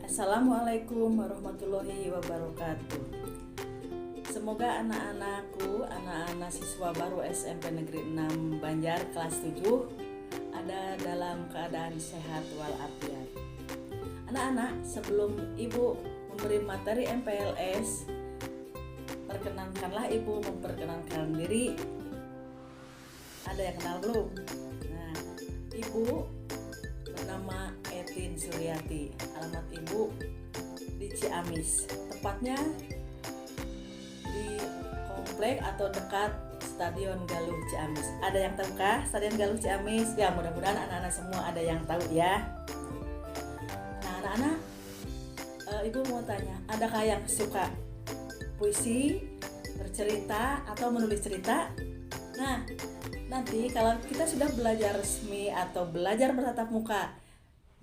Assalamualaikum warahmatullahi wabarakatuh. Semoga anak-anak siswa baru SMP Negeri 6 Banjar kelas 7 ada dalam keadaan sehat walafiat. Anak-anak, sebelum Ibu memberi materi MPLS, perkenankanlah Ibu memperkenalkan diri. Ada yang kenal belum? Nah, Ibu bernama Etin Suryati. Alamat Ibu di Ciamis, tepatnya di komplek atau dekat Stadion Galuh Ciamis. Ada yang tahukah Stadion Galuh Ciamis? Ya, mudah-mudahan anak-anak semua ada yang tahu ya. Nah, anak-anak, Ibu mau tanya, adakah yang suka puisi, bercerita, atau menulis cerita? Nah, nanti kalau kita sudah belajar resmi atau belajar bertatap muka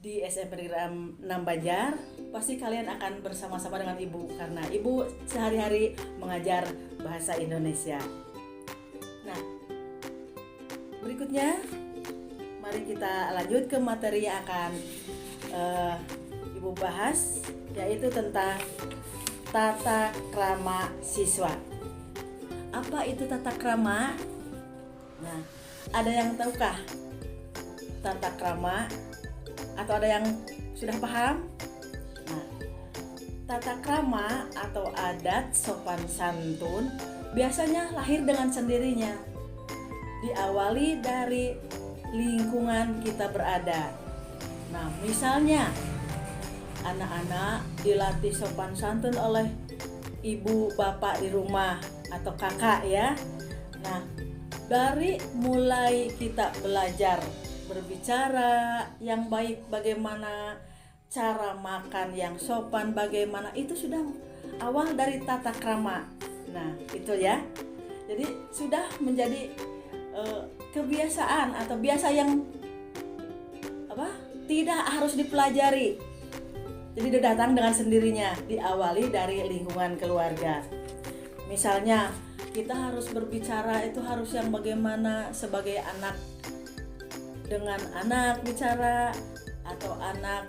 di SMP Negeri 6 Banjar, pasti kalian akan bersama-sama dengan Ibu karena Ibu sehari-hari mengajar bahasa Indonesia. Nah, berikutnya mari kita lanjut ke materi yang akan Ibu bahas, yaitu tentang tata krama siswa. Apa itu tata krama? Nah, ada yang tahukah tata krama? Atau ada yang sudah paham? Nah, tata krama atau adat sopan santun biasanya lahir dengan sendirinya, diawali dari lingkungan kita berada. Nah, misalnya anak-anak dilatih sopan santun oleh ibu bapak di rumah atau kakak ya. Nah, dari mulai kita belajar berbicara yang baik, bagaimana cara makan yang sopan, bagaimana, itu sudah awal dari tata krama. Nah, itu ya. Jadi sudah menjadi kebiasaan atau biasa yang tidak harus dipelajari. Jadi dia datang dengan sendirinya, diawali dari lingkungan keluarga. Misalnya kita harus berbicara itu harus yang bagaimana sebagai anak dengan anak bicara, atau anak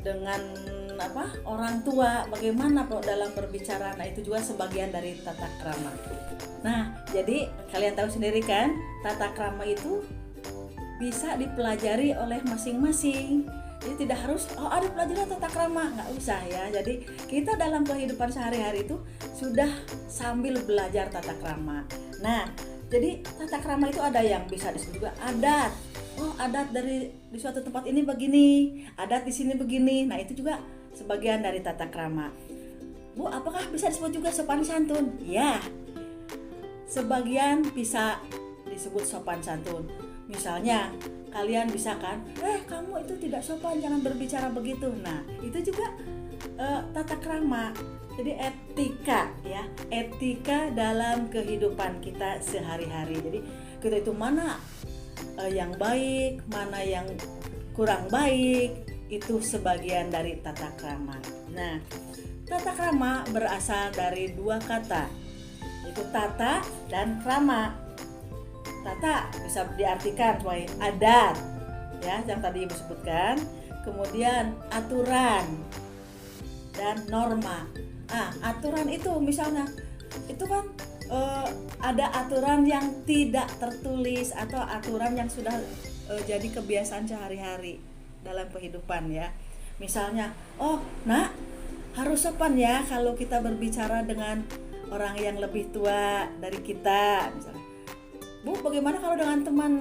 dengan orang tua, bagaimana dalam berbicara. Nah, itu juga sebagian dari tata krama. Nah, jadi kalian tahu sendiri kan, tata krama itu bisa dipelajari oleh masing-masing. Jadi tidak harus ada pelajaran tata krama, nggak usah ya. Jadi kita dalam kehidupan sehari-hari itu sudah sambil belajar tata krama. Nah, jadi tata krama itu ada yang bisa disebut juga adat. Oh, adat di suatu tempat ini begini, adat di sini begini. Nah, itu juga sebagian dari tata krama. Bu, apakah bisa disebut juga sopan santun? Ya, sebagian bisa disebut sopan santun. Misalnya, kalian bisa kan, kamu itu tidak sopan, jangan berbicara begitu. Nah, itu juga tata krama. Jadi etika ya, etika dalam kehidupan kita sehari-hari. Jadi kita itu mana yang baik, mana yang kurang baik, itu sebagian dari tata krama. Nah, tata krama berasal dari dua kata, yaitu tata dan krama. Tata bisa diartikan sebagai adat ya, yang tadi Ibu sebutkan, kemudian aturan dan norma. Aturan itu misalnya itu kan ada aturan yang tidak tertulis atau aturan yang sudah jadi kebiasaan sehari-hari dalam kehidupan ya. Misalnya, nak, harus sopan ya kalau kita berbicara dengan orang yang lebih tua dari kita. Misalnya, Bu, bagaimana kalau dengan teman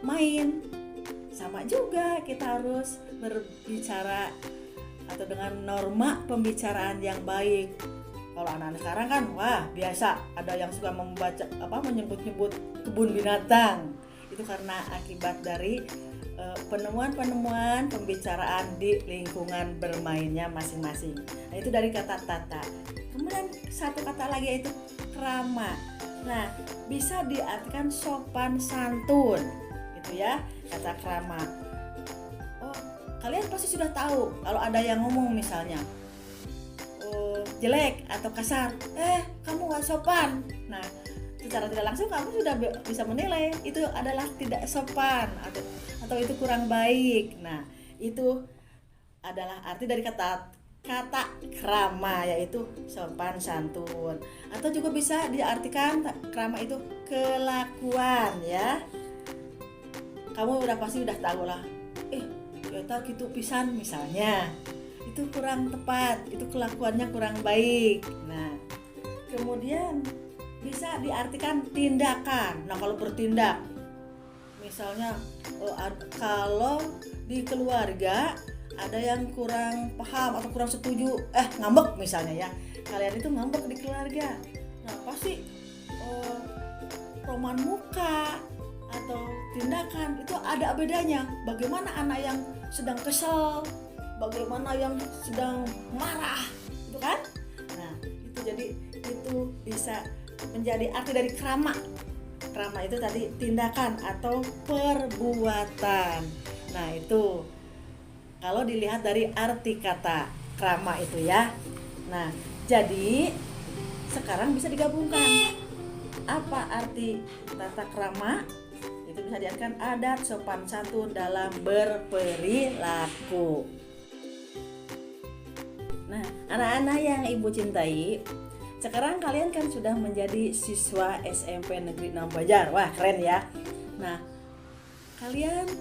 main? Sama juga, kita harus berbicara atau dengan norma pembicaraan yang baik. Kalau anak-anak sekarang kan, biasa ada yang suka menyebut-nyebut kebun binatang. Itu karena akibat dari penemuan-penemuan pembicaraan di lingkungan bermainnya masing-masing. Nah, itu dari kata tata. Kemudian satu kata lagi yaitu krama. Nah, bisa diartikan sopan santun. Gitu ya, kata krama. Kalian pasti sudah tahu kalau ada yang ngomong misalnya jelek atau kasar, kamu gak sopan. Nah, secara tidak langsung kamu sudah bisa menilai itu adalah tidak sopan atau itu kurang baik. Nah, itu adalah arti dari kata kata krama, yaitu sopan santun, atau juga bisa diartikan krama itu kelakuan ya. Kamu udah pasti udah tahu lah, kita gitu pisan misalnya, itu kurang tepat, itu kelakuannya kurang baik. Nah, kemudian bisa diartikan tindakan. Nah, kalau bertindak, misalnya kalau di keluarga ada yang kurang paham atau kurang setuju, ngambek misalnya ya, kalian itu ngambek di keluarga, nah pasti roman muka atau tindakan itu ada bedanya. Bagaimana anak yang sedang kesel, bagaimana yang sedang marah, itu kan. Nah itu jadi itu bisa menjadi arti dari krama. Krama itu tadi tindakan atau perbuatan. Nah itu kalau dilihat dari arti kata krama itu ya. Nah, jadi sekarang bisa digabungkan. Apa arti tata krama? Itu bisa diartikan adat sopan santun dalam berperilaku. Nah, anak-anak yang Ibu cintai, sekarang kalian kan sudah menjadi siswa SMP Negeri 6 Banjar. Wah, keren ya. Nah, kalian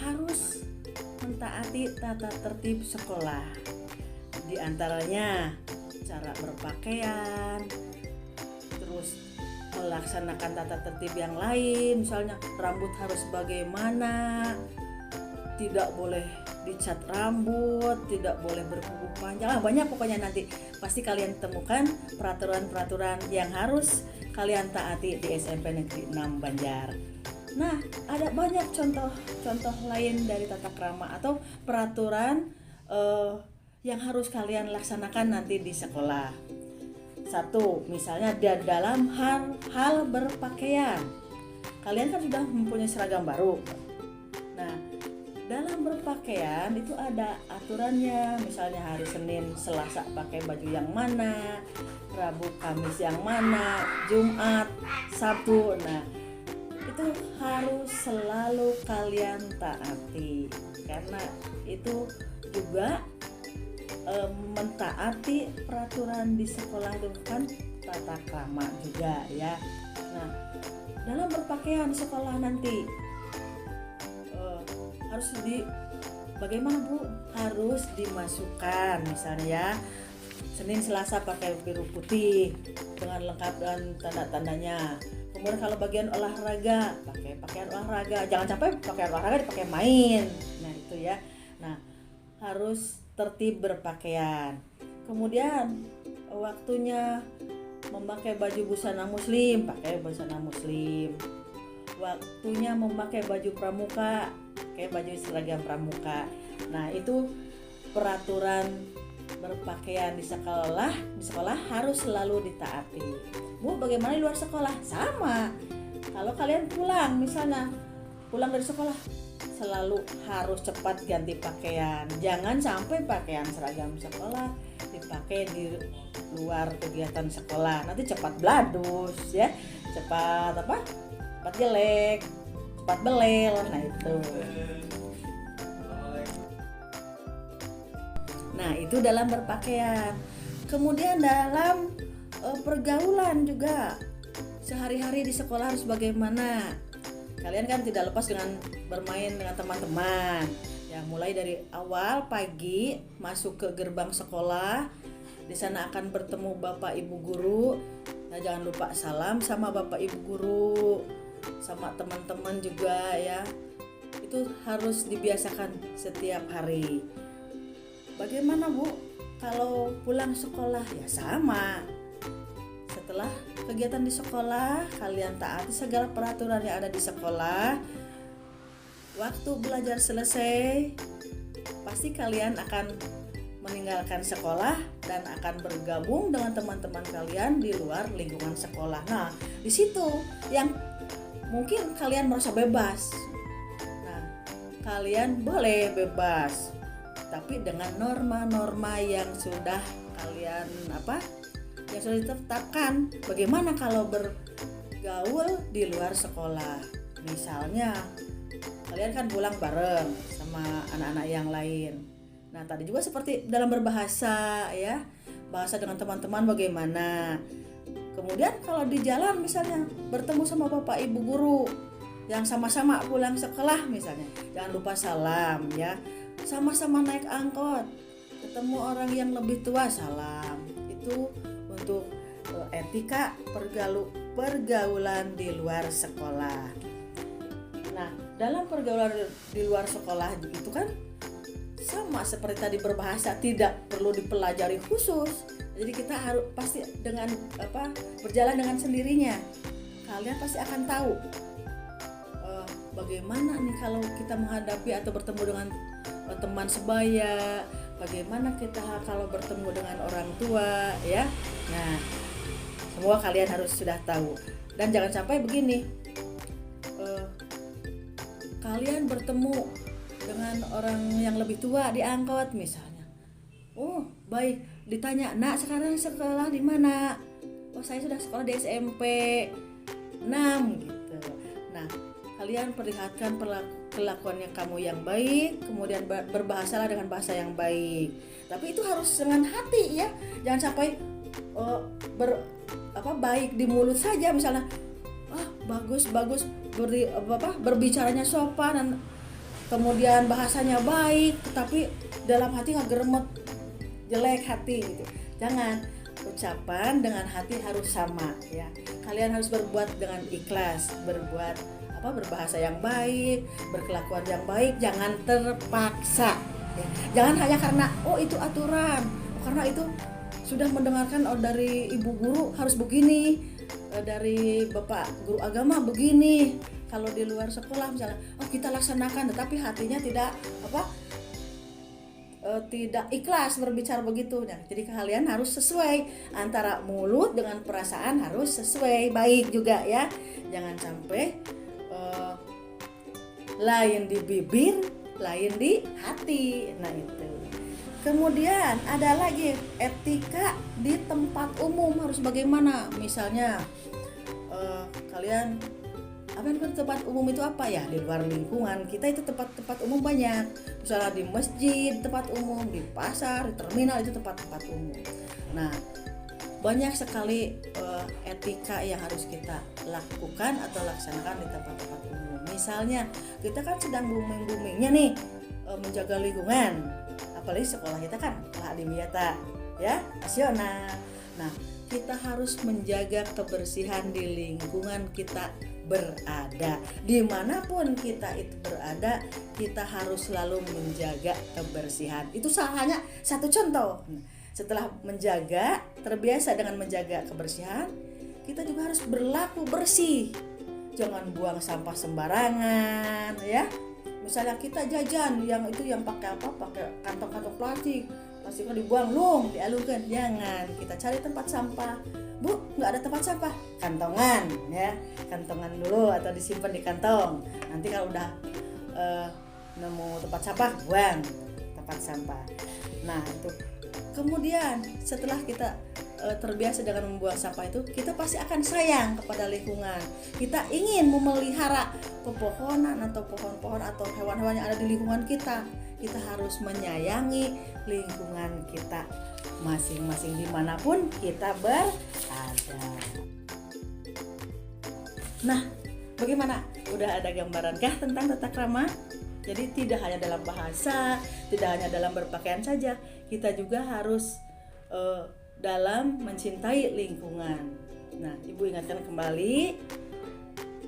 harus mentaati tata tertib sekolah. Di antaranya cara berpakaian, terus melaksanakan tata tertib yang lain, misalnya rambut harus bagaimana, tidak boleh dicat rambut, tidak boleh berkuku panjang, banyak pokoknya. Nanti pasti kalian temukan peraturan-peraturan yang harus kalian taati di SMP Negeri 6 Banjar. Nah, ada banyak contoh lain dari tata krama atau peraturan yang harus kalian laksanakan nanti di sekolah. Satu, misalnya dalam hal berpakaian. Kalian kan sudah mempunyai seragam baru. Nah, dalam berpakaian itu ada aturannya. Misalnya hari Senin, Selasa pakai baju yang mana, Rabu, Kamis yang mana, Jumat, Sabtu. Nah, itu harus selalu kalian taati, karena itu juga mentaati peraturan di sekolah itu kan tata krama juga ya. Nah, dalam berpakaian sekolah nanti harus bagaimana Bu? Harus dimasukkan misalnya ya, Senin Selasa pakai biru putih dengan lengkap dan tanda-tandanya. Kemudian kalau bagian olahraga pakai pakaian olahraga, jangan sampai pakaian olahraga dipakai main. Nah itu ya. Nah harus tertib berpakaian. Kemudian waktunya memakai baju busana muslim, pakai busana muslim. Waktunya memakai baju pramuka, pakai baju seragam pramuka. Nah itu peraturan berpakaian di sekolah harus selalu ditaati. Bu, bagaimana di luar sekolah? Sama. Kalau kalian pulang, misalnya pulang dari sekolah, selalu harus cepat ganti pakaian. Jangan sampai pakaian seragam sekolah dipakai di luar kegiatan sekolah. Nanti cepat bladus ya, cepat jelek, cepat belel. Nah itu. Nah itu dalam berpakaian. Kemudian dalam pergaulan juga, sehari-hari di sekolah harus bagaimana. Kalian kan tidak lepas dengan bermain dengan teman-teman ya, mulai dari awal pagi masuk ke gerbang sekolah. Di sana akan bertemu bapak ibu guru. Nah jangan lupa salam sama bapak ibu guru, sama teman-teman juga ya. Itu harus dibiasakan setiap hari. Bagaimana Bu kalau pulang sekolah? Ya sama. Setelah kegiatan di sekolah, kalian taati segala peraturan yang ada di sekolah. Waktu belajar selesai, pasti kalian akan meninggalkan sekolah dan akan bergabung dengan teman-teman kalian di luar lingkungan sekolah. Nah, di situ yang mungkin kalian merasa bebas. Nah, kalian boleh bebas, tapi dengan norma-norma yang sudah kalian yang sudah ditetapkan. Bagaimana kalau bergaul di luar sekolah? Misalnya kalian kan pulang bareng sama anak-anak yang lain. Nah, tadi juga seperti dalam berbahasa ya, bahasa dengan teman-teman bagaimana. Kemudian kalau di jalan misalnya bertemu sama bapak ibu guru yang sama-sama pulang sekolah misalnya, jangan lupa salam ya. Sama-sama naik angkot, ketemu orang yang lebih tua, salam. Itu untuk etika pergaulan di luar sekolah. Nah, dalam pergaulan di luar sekolah itu kan sama seperti tadi berbahasa, tidak perlu dipelajari khusus. Jadi kita harus pasti dengan berjalan dengan sendirinya. Kalian pasti akan tahu bagaimana nih kalau kita menghadapi atau bertemu dengan teman sebaya, bagaimana kita kalau bertemu dengan orang tua ya. Nah, semua kalian harus sudah tahu. Dan jangan sampai begini, kalian bertemu dengan orang yang lebih tua di angkot misalnya. Oh baik, ditanya, nak sekarang sekolah di mana? Oh saya sudah sekolah di SMP 6 gitu. Nah, kalian perlihatkan kelakuannya kamu yang baik, kemudian berbahasalah dengan bahasa yang baik. Tapi itu harus dengan hati ya, jangan sampai baik di mulut saja misalnya. Bagus berbicaranya sopan dan kemudian bahasanya baik, tetapi dalam hati nggak geremet, jelek hati gitu. Jangan, ucapan dengan hati harus sama ya. Kalian harus berbuat dengan ikhlas, berbahasa yang baik, berkelakuan yang baik, jangan terpaksa ya. Jangan hanya karena itu aturan, karena itu sudah mendengarkan dari ibu guru harus begini, dari bapak guru agama begini. Kalau di luar sekolah misalnya, kita laksanakan, tetapi hatinya tidak ikhlas berbicara begitu. Nah, jadi kalian harus sesuai antara mulut dengan perasaan, harus sesuai baik juga ya. Jangan sampai lain di bibir, lain di hati. Nah itu. Kemudian ada lagi etika di tempat umum harus bagaimana. Misalnya kalian di tempat umum itu apa ya, di luar lingkungan kita itu tempat umum banyak, misalnya di masjid tempat umum, di pasar, di terminal itu tempat umum. Nah banyak sekali etika yang harus kita lakukan atau laksanakan di tempat-tempat umum. Misalnya kita kan sedang booming-boomingnya nih menjaga lingkungan, apalagi sekolah kita kan akademiyata ya, nasional. Nah kita harus menjaga kebersihan di lingkungan kita berada. Dimanapun kita itu berada, kita harus selalu menjaga kebersihan. Itu hanya satu contoh. Setelah menjaga, terbiasa dengan menjaga kebersihan, kita juga harus berlaku bersih. Jangan buang sampah sembarangan ya. Misalnya kita jajan yang pakai kantong-kantong plastiknya dibuang, dialungkan. Jangan, kita cari tempat sampah. Bu, nggak ada tempat sampah, kantongan ya, kantongan dulu atau disimpan di kantong. Nanti kalau udah nemu tempat sampah, buang tempat sampah. Nah itu. Kemudian setelah kita terbiasa dengan membuang sampah itu, kita pasti akan sayang kepada lingkungan. Kita ingin memelihara pepohonan atau pohon-pohon atau hewan-hewan yang ada di lingkungan kita. Kita harus menyayangi lingkungan kita masing-masing dimanapun kita berada. Nah, bagaimana? Udah ada gambaran-kah tentang tata krama? Jadi tidak hanya dalam bahasa, tidak hanya dalam berpakaian saja, kita juga harus dalam mencintai lingkungan. Nah, Ibu ingatkan kembali,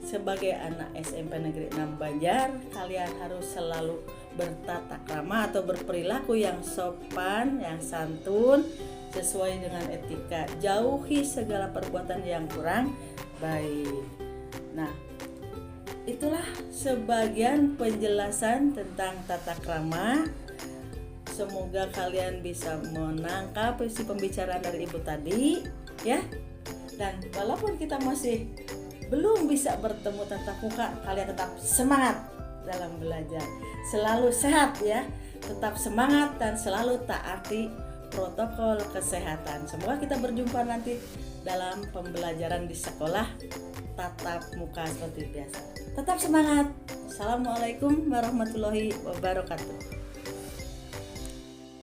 sebagai anak SMP Negeri 6 Banjar, kalian harus selalu bertata krama atau berperilaku yang sopan, yang santun, sesuai dengan etika. Jauhi segala perbuatan yang kurang baik. Nah, itulah sebagian penjelasan tentang tata krama. Semoga kalian bisa menangkap isi pembicaraan dari Ibu tadi, ya. Dan walaupun kita masih belum bisa bertemu tatap muka, kalian tetap semangat dalam belajar. Selalu sehat ya, tetap semangat dan selalu taati protokol kesehatan. Semoga kita berjumpa nanti dalam pembelajaran di sekolah tatap muka seperti biasa. Tetap semangat. Assalamualaikum warahmatullahi wabarakatuh.